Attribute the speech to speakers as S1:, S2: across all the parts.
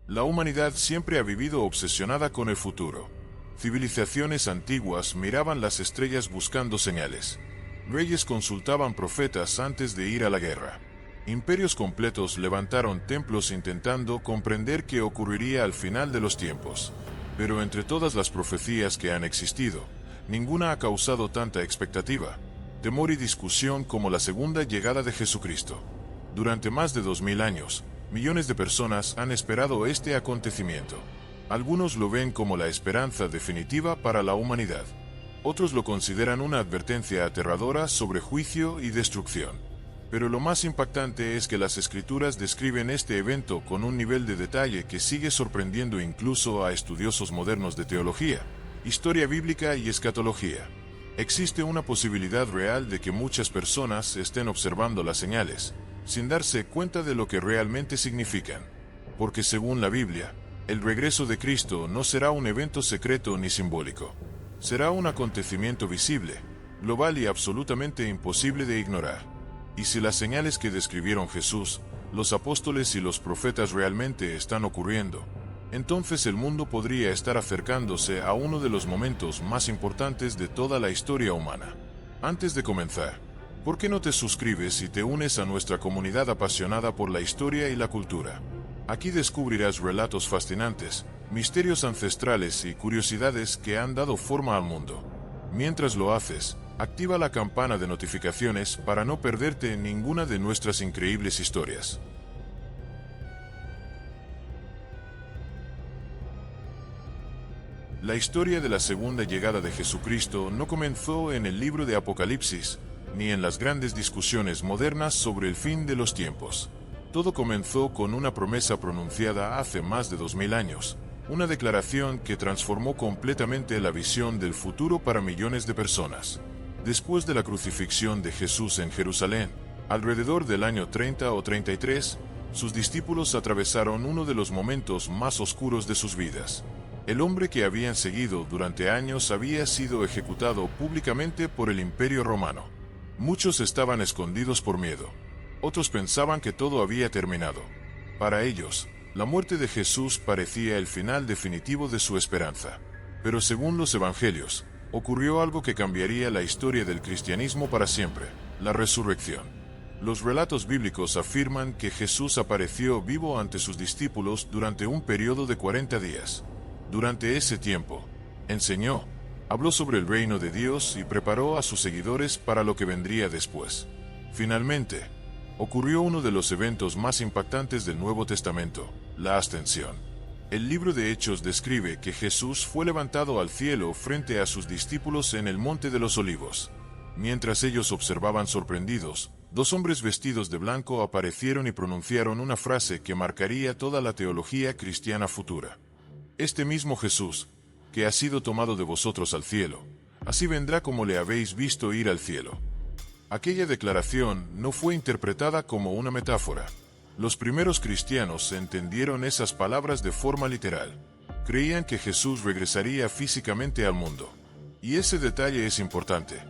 S1: La humanidad siempre ha vivido obsesionada con el futuro. Civilizaciones antiguas miraban las estrellas buscando señales. Reyes consultaban profetas antes de ir a la guerra. Imperios completos levantaron templos intentando comprender qué ocurriría al final de los tiempos. Pero entre todas las profecías que han existido, ninguna ha causado tanta expectativa, temor y discusión como la segunda llegada de Jesucristo. Durante más de 2000 años, millones de personas han esperado este acontecimiento. Algunos lo ven como la esperanza definitiva para la humanidad. Otros lo consideran una advertencia aterradora sobre juicio y destrucción. Pero lo más impactante es que las Escrituras describen este evento con un nivel de detalle que sigue sorprendiendo incluso a estudiosos modernos de teología, historia bíblica y escatología. Existe una posibilidad real de que muchas personas estén observando las señales, sin darse cuenta de lo que realmente significan. Porque según la Biblia, el regreso de Cristo no será un evento secreto ni simbólico. Será un acontecimiento visible, global y absolutamente imposible de ignorar. Y si las señales que describieron Jesús, los apóstoles y los profetas realmente están ocurriendo, entonces el mundo podría estar acercándose a uno de los momentos más importantes de toda la historia humana. Antes de comenzar, ¿por qué no te suscribes y te unes a nuestra comunidad apasionada por la historia y la cultura? Aquí descubrirás relatos fascinantes, misterios ancestrales y curiosidades que han dado forma al mundo. Mientras lo haces, activa la campana de notificaciones para no perderte ninguna de nuestras increíbles historias. La historia de la segunda llegada de Jesucristo no comenzó en el libro de Apocalipsis, ni en las grandes discusiones modernas sobre el fin de los tiempos. Todo comenzó con una promesa pronunciada hace más de 2000 años, una declaración que transformó completamente la visión del futuro para millones de personas. Después de la crucifixión de Jesús en Jerusalén, alrededor del año 30 o 33, sus discípulos atravesaron uno de los momentos más oscuros de sus vidas. El hombre que habían seguido durante años había sido ejecutado públicamente por el Imperio Romano. Muchos estaban escondidos por miedo. Otros pensaban que todo había terminado. Para ellos, la muerte de Jesús parecía el final definitivo de su esperanza. Pero según los evangelios, ocurrió algo que cambiaría la historia del cristianismo para siempre: la resurrección. Los relatos bíblicos afirman que Jesús apareció vivo ante sus discípulos durante un periodo de 40 días. Durante ese tiempo, enseñó, habló sobre el reino de Dios y preparó a sus seguidores para lo que vendría después. Finalmente, ocurrió uno de los eventos más impactantes del Nuevo Testamento: la ascensión. El libro de Hechos describe que Jesús fue levantado al cielo frente a sus discípulos en el Monte de los Olivos. Mientras ellos observaban sorprendidos, dos hombres vestidos de blanco aparecieron y pronunciaron una frase que marcaría toda la teología cristiana futura. Este mismo Jesús, que ha sido tomado de vosotros al cielo, así vendrá como le habéis visto ir al cielo. Aquella declaración no fue interpretada como una metáfora. Los primeros cristianos entendieron esas palabras de forma literal. Creían que Jesús regresaría físicamente al mundo. Y ese detalle es importante,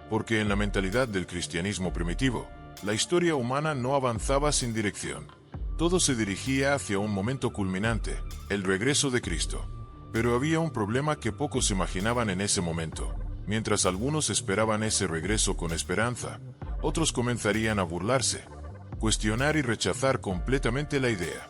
S1: porque en la mentalidad del cristianismo primitivo, la historia humana no avanzaba sin dirección. Todo se dirigía hacia un momento culminante: el regreso de Cristo. Pero había un problema que pocos imaginaban en ese momento. Mientras algunos esperaban ese regreso con esperanza, otros comenzarían a burlarse, cuestionar y rechazar completamente la idea.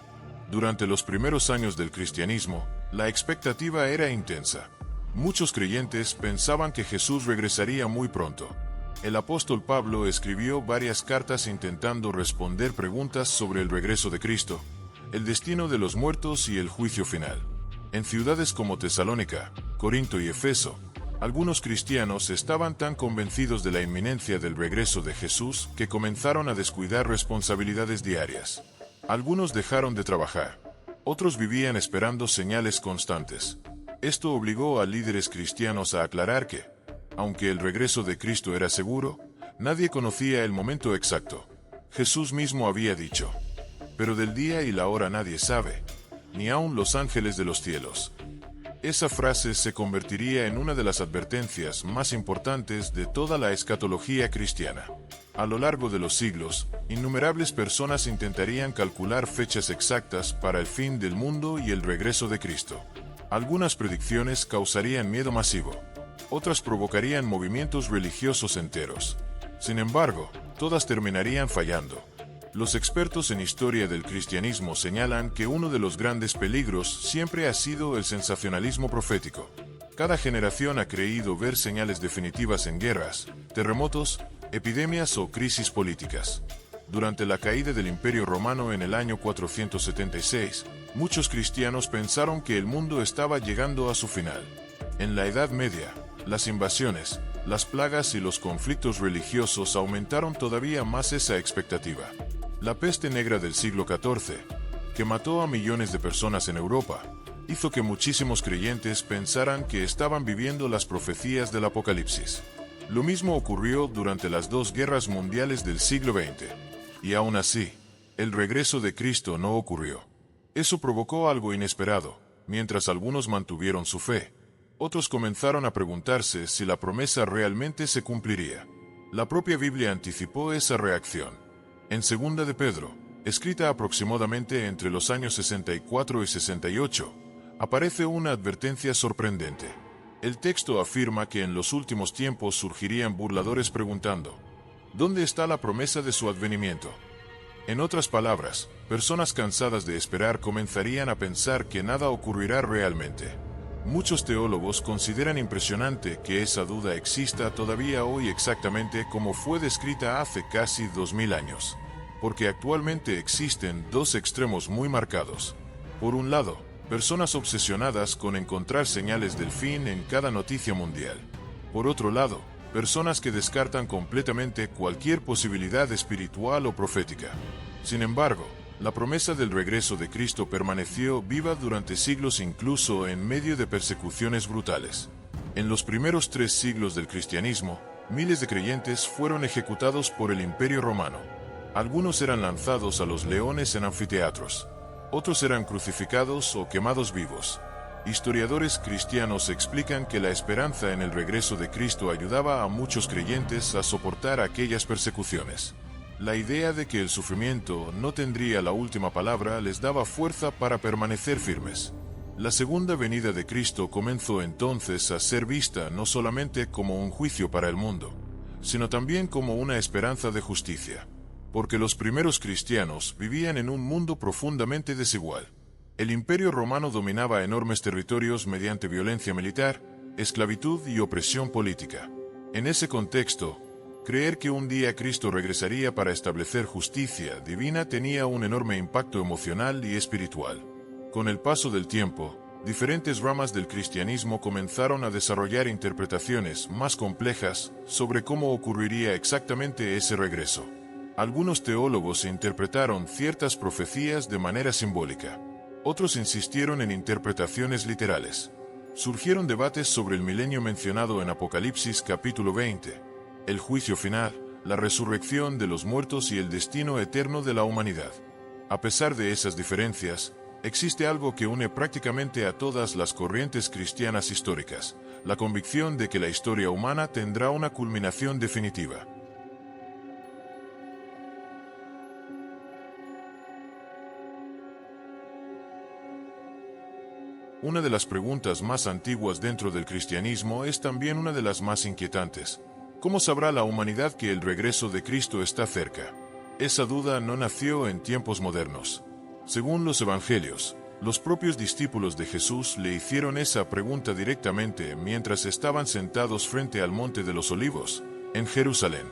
S1: Durante los primeros años del cristianismo, la expectativa era intensa. Muchos creyentes pensaban que Jesús regresaría muy pronto. El apóstol Pablo escribió varias cartas intentando responder preguntas sobre el regreso de Cristo, el destino de los muertos y el juicio final. En ciudades como Tesalónica, Corinto y Efeso, algunos cristianos estaban tan convencidos de la inminencia del regreso de Jesús que comenzaron a descuidar responsabilidades diarias. Algunos dejaron de trabajar. Otros vivían esperando señales constantes. Esto obligó a líderes cristianos a aclarar que, aunque el regreso de Cristo era seguro, nadie conocía el momento exacto. Jesús mismo había dicho: pero del día y la hora nadie sabe, ni aun los ángeles de los cielos. Esa frase se convertiría en una de las advertencias más importantes de toda la escatología cristiana. A lo largo de los siglos, innumerables personas intentarían calcular fechas exactas para el fin del mundo y el regreso de Cristo. Algunas predicciones causarían miedo masivo, otras provocarían movimientos religiosos enteros. Sin embargo, todas terminarían fallando. Los expertos en historia del cristianismo señalan que uno de los grandes peligros siempre ha sido el sensacionalismo profético. Cada generación ha creído ver señales definitivas en guerras, terremotos, epidemias o crisis políticas. Durante la caída del Imperio Romano en el año 476, muchos cristianos pensaron que el mundo estaba llegando a su final. En la Edad Media, las invasiones, las plagas y los conflictos religiosos aumentaron todavía más esa expectativa. La peste negra del siglo XIV, que mató a millones de personas en Europa, hizo que muchísimos creyentes pensaran que estaban viviendo las profecías del Apocalipsis. Lo mismo ocurrió durante las dos guerras mundiales del siglo XX. Y aún así, el regreso de Cristo no ocurrió. Eso provocó algo inesperado. Mientras algunos mantuvieron su fe, otros comenzaron a preguntarse si la promesa realmente se cumpliría. La propia Biblia anticipó esa reacción. En 2 de Pedro, escrita aproximadamente entre los años 64 y 68, aparece una advertencia sorprendente. El texto afirma que en los últimos tiempos surgirían burladores preguntando: ¿dónde está la promesa de su advenimiento? En otras palabras, personas cansadas de esperar comenzarían a pensar que nada ocurrirá realmente. Muchos teólogos consideran impresionante que esa duda exista todavía hoy exactamente como fue descrita hace casi 2000 años. Porque actualmente existen dos extremos muy marcados. Por un lado, personas obsesionadas con encontrar señales del fin en cada noticia mundial. Por otro lado, personas que descartan completamente cualquier posibilidad espiritual o profética. Sin embargo, la promesa del regreso de Cristo permaneció viva durante siglos, incluso en medio de persecuciones brutales. En los primeros 3 siglos del cristianismo, miles de creyentes fueron ejecutados por el Imperio Romano. Algunos eran lanzados a los leones en anfiteatros. Otros eran crucificados o quemados vivos. Historiadores cristianos explican que la esperanza en el regreso de Cristo ayudaba a muchos creyentes a soportar aquellas persecuciones. La idea de que el sufrimiento no tendría la última palabra les daba fuerza para permanecer firmes. La segunda venida de Cristo comenzó entonces a ser vista no solamente como un juicio para el mundo, sino también como una esperanza de justicia. Porque los primeros cristianos vivían en un mundo profundamente desigual. El Imperio Romano dominaba enormes territorios mediante violencia militar, esclavitud y opresión política. En ese contexto, creer que un día Cristo regresaría para establecer justicia divina tenía un enorme impacto emocional y espiritual. Con el paso del tiempo, diferentes ramas del cristianismo comenzaron a desarrollar interpretaciones más complejas sobre cómo ocurriría exactamente ese regreso. Algunos teólogos interpretaron ciertas profecías de manera simbólica. Otros insistieron en interpretaciones literales. Surgieron debates sobre el milenio mencionado en Apocalipsis capítulo 20, el juicio final, la resurrección de los muertos y el destino eterno de la humanidad. A pesar de esas diferencias, existe algo que une prácticamente a todas las corrientes cristianas históricas: la convicción de que la historia humana tendrá una culminación definitiva. Una de las preguntas más antiguas dentro del cristianismo es también una de las más inquietantes. ¿Cómo sabrá la humanidad que el regreso de Cristo está cerca? Esa duda no nació en tiempos modernos. Según los evangelios, los propios discípulos de Jesús le hicieron esa pregunta directamente mientras estaban sentados frente al Monte de los Olivos, en Jerusalén.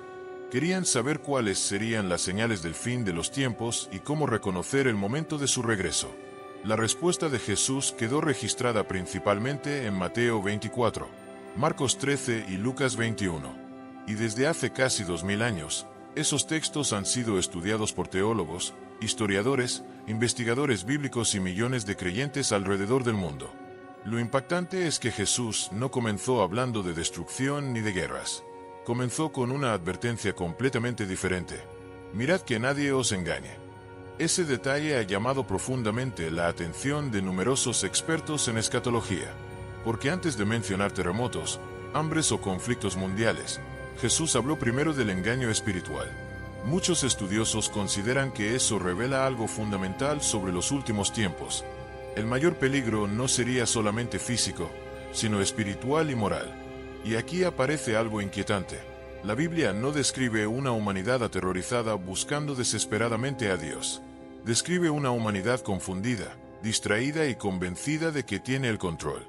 S1: Querían saber cuáles serían las señales del fin de los tiempos y cómo reconocer el momento de su regreso. La respuesta de Jesús quedó registrada principalmente en Mateo 24, Marcos 13 y Lucas 21. Y desde hace casi 2000 años, esos textos han sido estudiados por teólogos, historiadores, investigadores bíblicos y millones de creyentes alrededor del mundo. Lo impactante es que Jesús no comenzó hablando de destrucción ni de guerras. Comenzó con una advertencia completamente diferente. Mirad que nadie os engañe. Ese detalle ha llamado profundamente la atención de numerosos expertos en escatología. Porque antes de mencionar terremotos, hambres o conflictos mundiales, Jesús habló primero del engaño espiritual. Muchos estudiosos consideran que eso revela algo fundamental sobre los últimos tiempos. El mayor peligro no sería solamente físico, sino espiritual y moral. Y aquí aparece algo inquietante. La Biblia no describe una humanidad aterrorizada buscando desesperadamente a Dios. Describe una humanidad confundida, distraída y convencida de que tiene el control.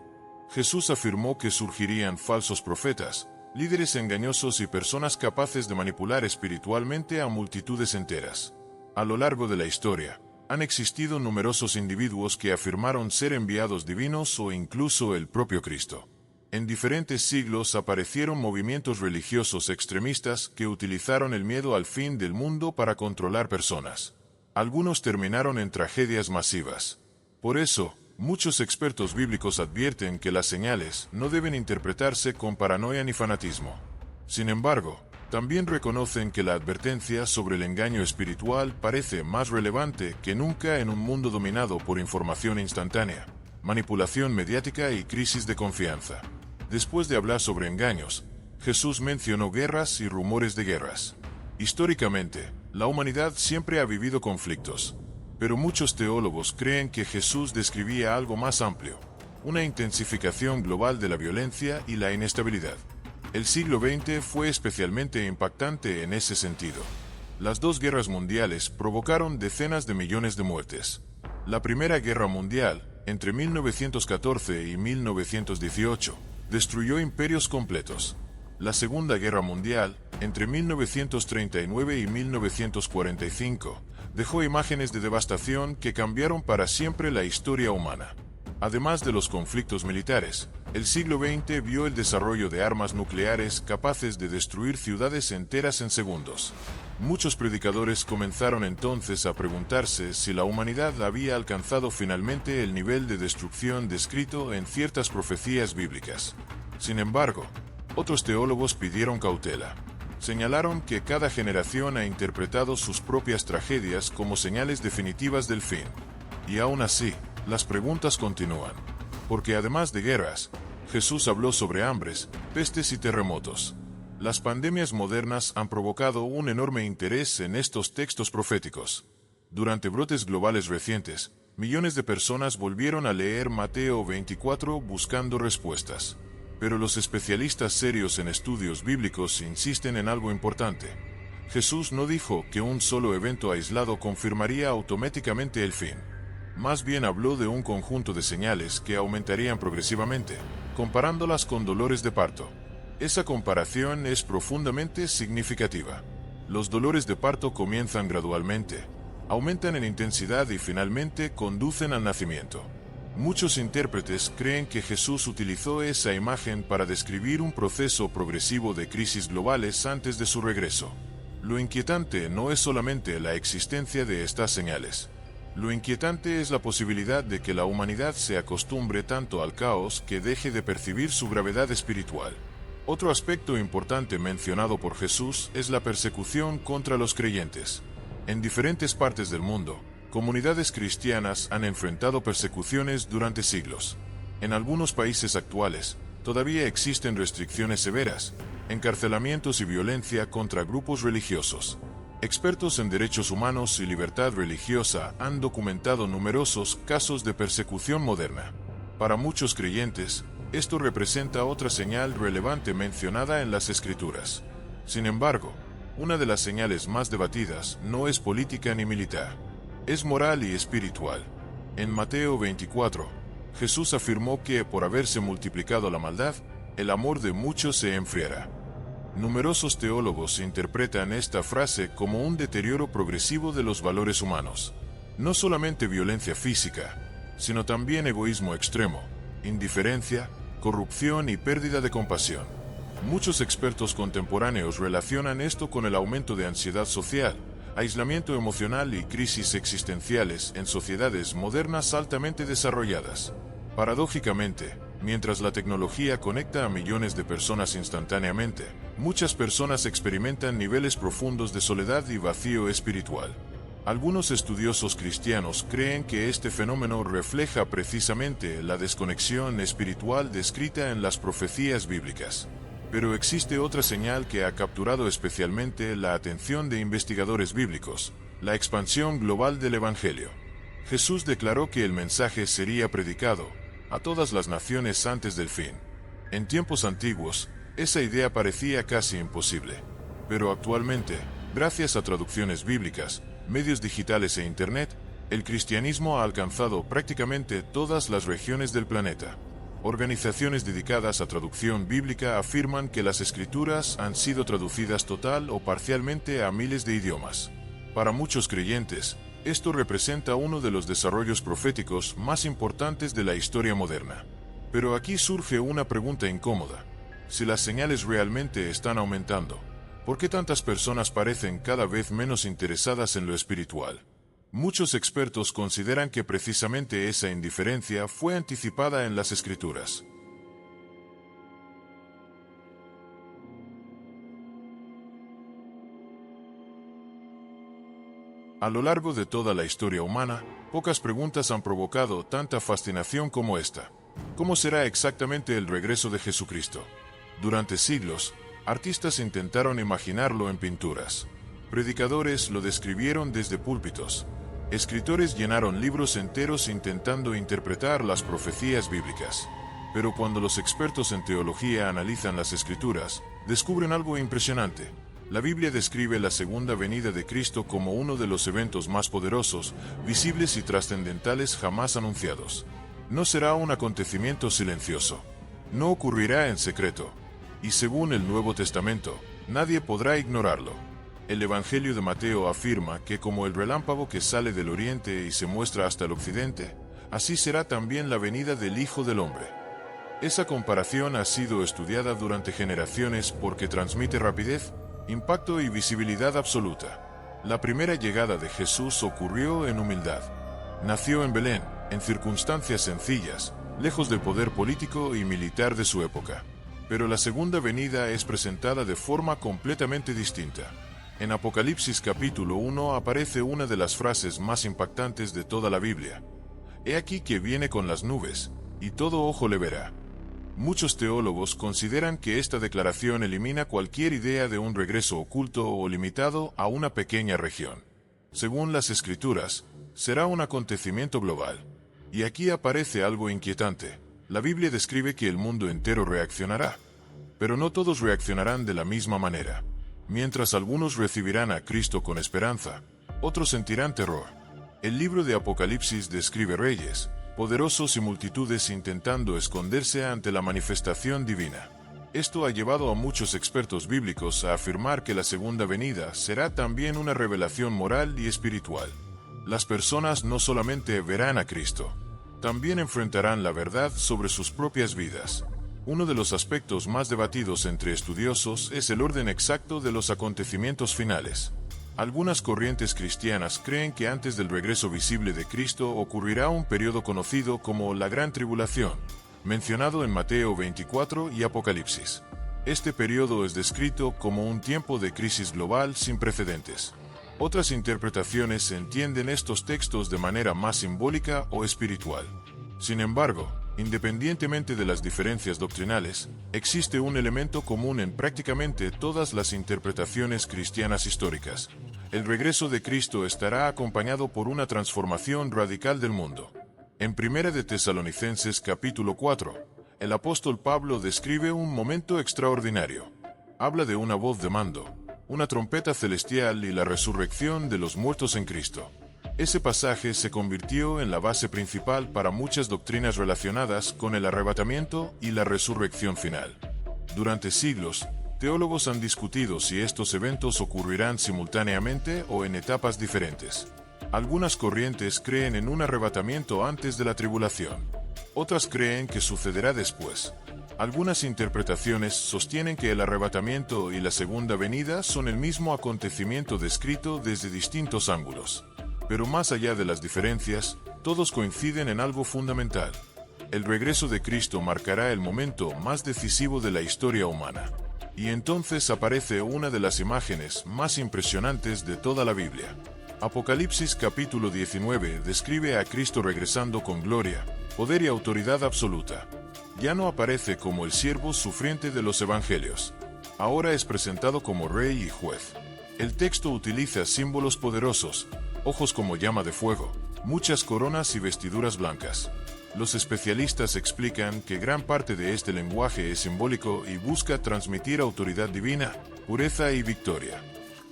S1: Jesús afirmó que surgirían falsos profetas, líderes engañosos y personas capaces de manipular espiritualmente a multitudes enteras. A lo largo de la historia, han existido numerosos individuos que afirmaron ser enviados divinos o incluso el propio Cristo. En diferentes siglos aparecieron movimientos religiosos extremistas que utilizaron el miedo al fin del mundo para controlar personas. Algunos terminaron en tragedias masivas. Por eso, muchos expertos bíblicos advierten que las señales no deben interpretarse con paranoia ni fanatismo. Sin embargo, también reconocen que la advertencia sobre el engaño espiritual parece más relevante que nunca en un mundo dominado por información instantánea, manipulación mediática y crisis de confianza. Después de hablar sobre engaños, Jesús mencionó guerras y rumores de guerras. Históricamente, la humanidad siempre ha vivido conflictos, pero muchos teólogos creen que Jesús describía algo más amplio, una intensificación global de la violencia y la inestabilidad. El siglo XX fue especialmente impactante en ese sentido. Las dos guerras mundiales provocaron decenas de millones de muertes. La Primera Guerra Mundial, entre 1914 y 1918, destruyó imperios completos. La Segunda Guerra Mundial, entre 1939 y 1945, dejó imágenes de devastación que cambiaron para siempre la historia humana. Además de los conflictos militares, el siglo XX vio el desarrollo de armas nucleares capaces de destruir ciudades enteras en segundos. Muchos predicadores comenzaron entonces a preguntarse si la humanidad había alcanzado finalmente el nivel de destrucción descrito en ciertas profecías bíblicas. Sin embargo, otros teólogos pidieron cautela. Señalaron que cada generación ha interpretado sus propias tragedias como señales definitivas del fin. Y aún así, las preguntas continúan. Porque además de guerras, Jesús habló sobre hambres, pestes y terremotos. Las pandemias modernas han provocado un enorme interés en estos textos proféticos. Durante brotes globales recientes, millones de personas volvieron a leer Mateo 24 buscando respuestas. Pero los especialistas serios en estudios bíblicos insisten en algo importante. Jesús no dijo que un solo evento aislado confirmaría automáticamente el fin. Más bien habló de un conjunto de señales que aumentarían progresivamente, comparándolas con dolores de parto. Esa comparación es profundamente significativa. Los dolores de parto comienzan gradualmente, aumentan en intensidad y finalmente conducen al nacimiento. Muchos intérpretes creen que Jesús utilizó esa imagen para describir un proceso progresivo de crisis globales antes de su regreso. Lo inquietante no es solamente la existencia de estas señales. Lo inquietante es la posibilidad de que la humanidad se acostumbre tanto al caos que deje de percibir su gravedad espiritual. Otro aspecto importante mencionado por Jesús es la persecución contra los creyentes. En diferentes partes del mundo, comunidades cristianas han enfrentado persecuciones durante siglos. En algunos países actuales, todavía existen restricciones severas, encarcelamientos y violencia contra grupos religiosos. Expertos en derechos humanos y libertad religiosa han documentado numerosos casos de persecución moderna. Para muchos creyentes, esto representa otra señal relevante mencionada en las Escrituras. Sin embargo, una de las señales más debatidas no es política ni militar. Es moral y espiritual. En Mateo 24, Jesús afirmó que por haberse multiplicado la maldad, el amor de muchos se enfriará. Numerosos teólogos interpretan esta frase como un deterioro progresivo de los valores humanos. No solamente violencia física, sino también egoísmo extremo, indiferencia, corrupción y pérdida de compasión. Muchos expertos contemporáneos relacionan esto con el aumento de ansiedad social, aislamiento emocional y crisis existenciales en sociedades modernas altamente desarrolladas. Paradójicamente, mientras la tecnología conecta a millones de personas instantáneamente, muchas personas experimentan niveles profundos de soledad y vacío espiritual. Algunos estudiosos cristianos creen que este fenómeno refleja precisamente la desconexión espiritual descrita en las profecías bíblicas. Pero existe otra señal que ha capturado especialmente la atención de investigadores bíblicos: la expansión global del Evangelio. Jesús declaró que el mensaje sería predicado a todas las naciones antes del fin. En tiempos antiguos, esa idea parecía casi imposible. Pero actualmente, gracias a traducciones bíblicas, medios digitales e Internet, el cristianismo ha alcanzado prácticamente todas las regiones del planeta. Organizaciones dedicadas a traducción bíblica afirman que las escrituras han sido traducidas total o parcialmente a miles de idiomas. Para muchos creyentes, esto representa uno de los desarrollos proféticos más importantes de la historia moderna. Pero aquí surge una pregunta incómoda. Si las señales realmente están aumentando, ¿por qué tantas personas parecen cada vez menos interesadas en lo espiritual? Muchos expertos consideran que precisamente esa indiferencia fue anticipada en las Escrituras. A lo largo de toda la historia humana, pocas preguntas han provocado tanta fascinación como esta. ¿Cómo será exactamente el regreso de Jesucristo? Durante siglos, artistas intentaron imaginarlo en pinturas. Predicadores lo describieron desde púlpitos. Escritores llenaron libros enteros intentando interpretar las profecías bíblicas. Pero cuando los expertos en teología analizan las Escrituras, descubren algo impresionante. La Biblia describe la segunda venida de Cristo como uno de los eventos más poderosos, visibles y trascendentales jamás anunciados. No será un acontecimiento silencioso. No ocurrirá en secreto. Y según el Nuevo Testamento, nadie podrá ignorarlo. El Evangelio de Mateo afirma que como el relámpago que sale del oriente y se muestra hasta el occidente, así será también la venida del Hijo del Hombre. Esa comparación ha sido estudiada durante generaciones porque transmite rapidez, impacto y visibilidad absoluta. La primera llegada de Jesús ocurrió en humildad. Nació en Belén, en circunstancias sencillas, lejos del poder político y militar de su época. Pero la segunda venida es presentada de forma completamente distinta. En Apocalipsis capítulo 1 aparece una de las frases más impactantes de toda la Biblia. He aquí que viene con las nubes, y todo ojo le verá. Muchos teólogos consideran que esta declaración elimina cualquier idea de un regreso oculto o limitado a una pequeña región. Según las Escrituras, será un acontecimiento global. Y aquí aparece algo inquietante. La Biblia describe que el mundo entero reaccionará. Pero no todos reaccionarán de la misma manera. Mientras algunos recibirán a Cristo con esperanza, otros sentirán terror. El libro de Apocalipsis describe reyes, poderosos y multitudes intentando esconderse ante la manifestación divina. Esto ha llevado a muchos expertos bíblicos a afirmar que la segunda venida será también una revelación moral y espiritual. Las personas no solamente verán a Cristo, también enfrentarán la verdad sobre sus propias vidas. Uno de los aspectos más debatidos entre estudiosos es el orden exacto de los acontecimientos finales. Algunas corrientes cristianas creen que antes del regreso visible de Cristo ocurrirá un periodo conocido como la Gran Tribulación, mencionado en Mateo 24 y Apocalipsis. Este periodo es descrito como un tiempo de crisis global sin precedentes. Otras interpretaciones entienden estos textos de manera más simbólica o espiritual. Sin embargo, independientemente de las diferencias doctrinales, existe un elemento común en prácticamente todas las interpretaciones cristianas históricas. El regreso de Cristo estará acompañado por una transformación radical del mundo. En 1 de Tesalonicenses capítulo 4, el apóstol Pablo describe un momento extraordinario. Habla de una voz de mando, una trompeta celestial y la resurrección de los muertos en Cristo. Ese pasaje se convirtió en la base principal para muchas doctrinas relacionadas con el arrebatamiento y la resurrección final. Durante siglos, teólogos han discutido si estos eventos ocurrirán simultáneamente o en etapas diferentes. Algunas corrientes creen en un arrebatamiento antes de la tribulación. Otras creen que sucederá después. Algunas interpretaciones sostienen que el arrebatamiento y la segunda venida son el mismo acontecimiento descrito desde distintos ángulos. Pero más allá de las diferencias, todos coinciden en algo fundamental. El regreso de Cristo marcará el momento más decisivo de la historia humana. Y entonces aparece una de las imágenes más impresionantes de toda la Biblia. Apocalipsis capítulo 19 describe a Cristo regresando con gloria, poder y autoridad absoluta. Ya no aparece como el siervo sufriente de los evangelios. Ahora es presentado como rey y juez. El texto utiliza símbolos poderosos, ojos como llama de fuego, muchas coronas y vestiduras blancas. Los especialistas explican que gran parte de este lenguaje es simbólico y busca transmitir autoridad divina, pureza y victoria.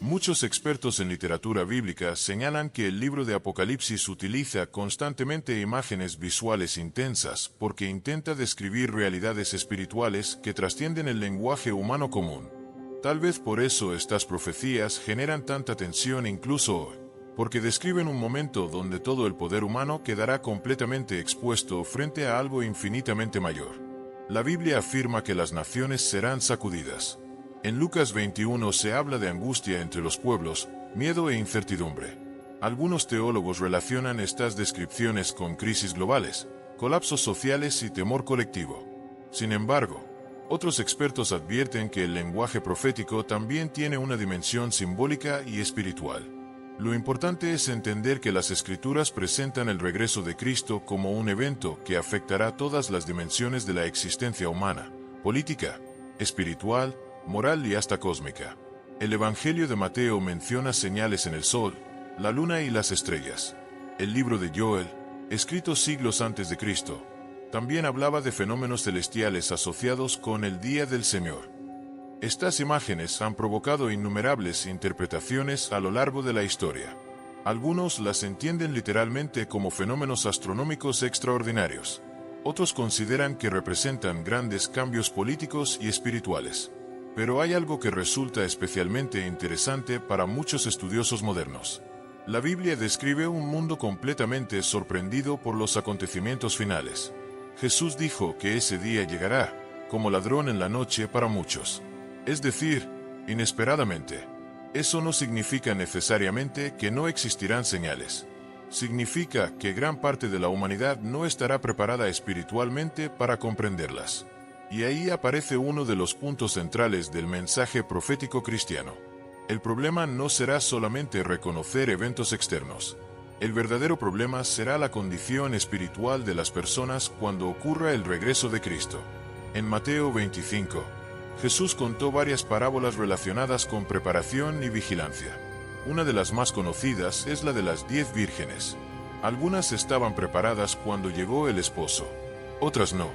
S1: Muchos expertos en literatura bíblica señalan que el libro de Apocalipsis utiliza constantemente imágenes visuales intensas porque intenta describir realidades espirituales que trascienden el lenguaje humano común. Tal vez por eso estas profecías generan tanta tensión incluso hoy, porque describen un momento donde todo el poder humano quedará completamente expuesto frente a algo infinitamente mayor. La Biblia afirma que las naciones serán sacudidas. En Lucas 21 se habla de angustia entre los pueblos, miedo e incertidumbre. Algunos teólogos relacionan estas descripciones con crisis globales, colapsos sociales y temor colectivo. Sin embargo, otros expertos advierten que el lenguaje profético también tiene una dimensión simbólica y espiritual. Lo importante es entender que las Escrituras presentan el regreso de Cristo como un evento que afectará todas las dimensiones de la existencia humana, política, espiritual, moral y hasta cósmica. El Evangelio de Mateo menciona señales en el sol, la luna y las estrellas. El libro de Joel, escrito siglos antes de Cristo, también hablaba de fenómenos celestiales asociados con el Día del Señor. Estas imágenes han provocado innumerables interpretaciones a lo largo de la historia. Algunos las entienden literalmente como fenómenos astronómicos extraordinarios. Otros consideran que representan grandes cambios políticos y espirituales. Pero hay algo que resulta especialmente interesante para muchos estudiosos modernos. La Biblia describe un mundo completamente sorprendido por los acontecimientos finales. Jesús dijo que ese día llegará, como ladrón en la noche para muchos. Es decir, inesperadamente. Eso no significa necesariamente que no existirán señales. Significa que gran parte de la humanidad no estará preparada espiritualmente para comprenderlas. Y ahí aparece uno de los puntos centrales del mensaje profético cristiano. El problema no será solamente reconocer eventos externos. El verdadero problema será la condición espiritual de las personas cuando ocurra el regreso de Cristo. En Mateo 25, Jesús contó varias parábolas relacionadas con preparación y vigilancia. Una de las más conocidas es la de las 10 vírgenes. Algunas estaban preparadas cuando llegó el esposo, otras no.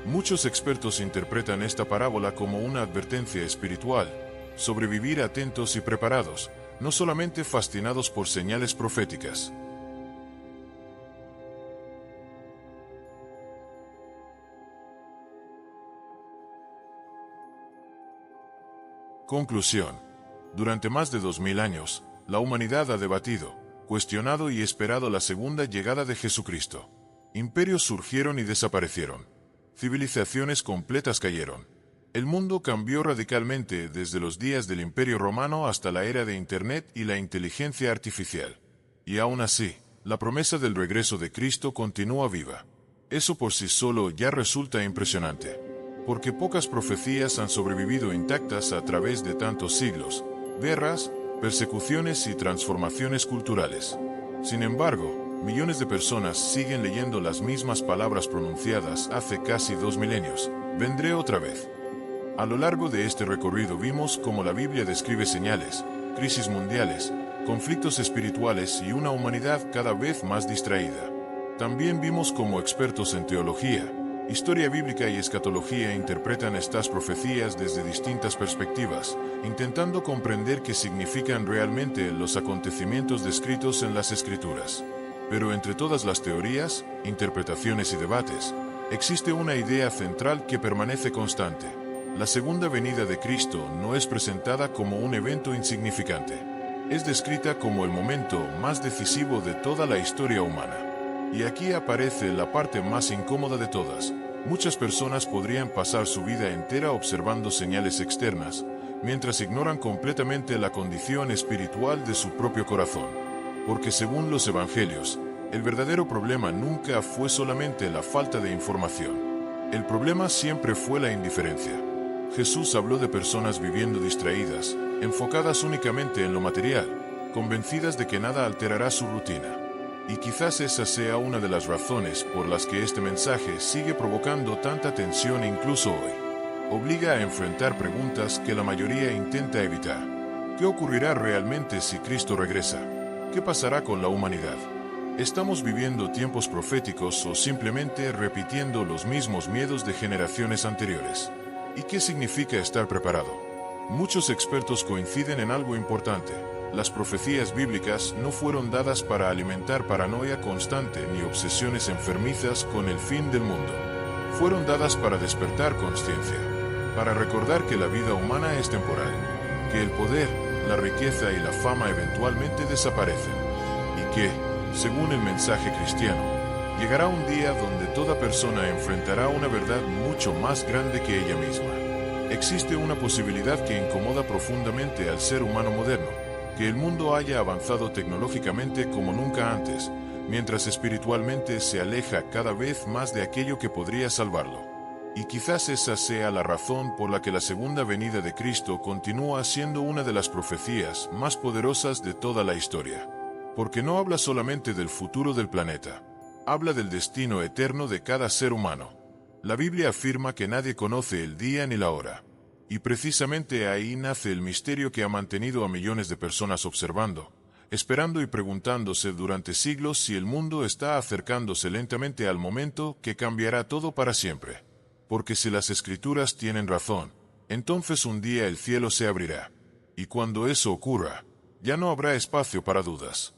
S1: Muchos expertos interpretan esta parábola como una advertencia espiritual, sobre vivir atentos y preparados, no solamente fascinados por señales proféticas. Conclusión. Durante más de 2000 años, la humanidad ha debatido, cuestionado y esperado la segunda llegada de Jesucristo. Imperios surgieron y desaparecieron. Civilizaciones completas cayeron. El mundo cambió radicalmente desde los días del Imperio Romano hasta la era de Internet y la inteligencia artificial. Y aún así, la promesa del regreso de Cristo continúa viva. Eso por sí solo ya resulta impresionante. Porque pocas profecías han sobrevivido intactas a través de tantos siglos, guerras, persecuciones y transformaciones culturales. Sin embargo, millones de personas siguen leyendo las mismas palabras pronunciadas hace casi 2 milenios. Vendré otra vez. A lo largo de este recorrido vimos cómo la Biblia describe señales, crisis mundiales, conflictos espirituales y una humanidad cada vez más distraída. También vimos cómo expertos en teología, historia bíblica y escatología interpretan estas profecías desde distintas perspectivas, intentando comprender qué significan realmente los acontecimientos descritos en las Escrituras. Pero entre todas las teorías, interpretaciones y debates, existe una idea central que permanece constante. La segunda venida de Cristo no es presentada como un evento insignificante. Es descrita como el momento más decisivo de toda la historia humana. Y aquí aparece la parte más incómoda de todas. Muchas personas podrían pasar su vida entera observando señales externas, mientras ignoran completamente la condición espiritual de su propio corazón. Porque según los evangelios, el verdadero problema nunca fue solamente la falta de información. El problema siempre fue la indiferencia. Jesús habló de personas viviendo distraídas, enfocadas únicamente en lo material, convencidas de que nada alterará su rutina. Y quizás esa sea una de las razones por las que este mensaje sigue provocando tanta tensión incluso hoy. Obliga a enfrentar preguntas que la mayoría intenta evitar. ¿Qué ocurrirá realmente si Cristo regresa? ¿Qué pasará con la humanidad? ¿Estamos viviendo tiempos proféticos o simplemente repitiendo los mismos miedos de generaciones anteriores? ¿Y qué significa estar preparado? Muchos expertos coinciden en algo importante. Las profecías bíblicas no fueron dadas para alimentar paranoia constante ni obsesiones enfermizas con el fin del mundo. Fueron dadas para despertar conciencia, para recordar que la vida humana es temporal, que el poder, la riqueza y la fama eventualmente desaparecen, y que, según el mensaje cristiano, llegará un día donde toda persona enfrentará una verdad mucho más grande que ella misma. Existe una posibilidad que incomoda profundamente al ser humano moderno, que el mundo haya avanzado tecnológicamente como nunca antes, mientras espiritualmente se aleja cada vez más de aquello que podría salvarlo. Y quizás esa sea la razón por la que la segunda venida de Cristo continúa siendo una de las profecías más poderosas de toda la historia. Porque no habla solamente del futuro del planeta, habla del destino eterno de cada ser humano. La Biblia afirma que nadie conoce el día ni la hora. Y precisamente ahí nace el misterio que ha mantenido a millones de personas observando, esperando y preguntándose durante siglos si el mundo está acercándose lentamente al momento que cambiará todo para siempre. Porque si las Escrituras tienen razón, entonces un día el cielo se abrirá. Y cuando eso ocurra, ya no habrá espacio para dudas.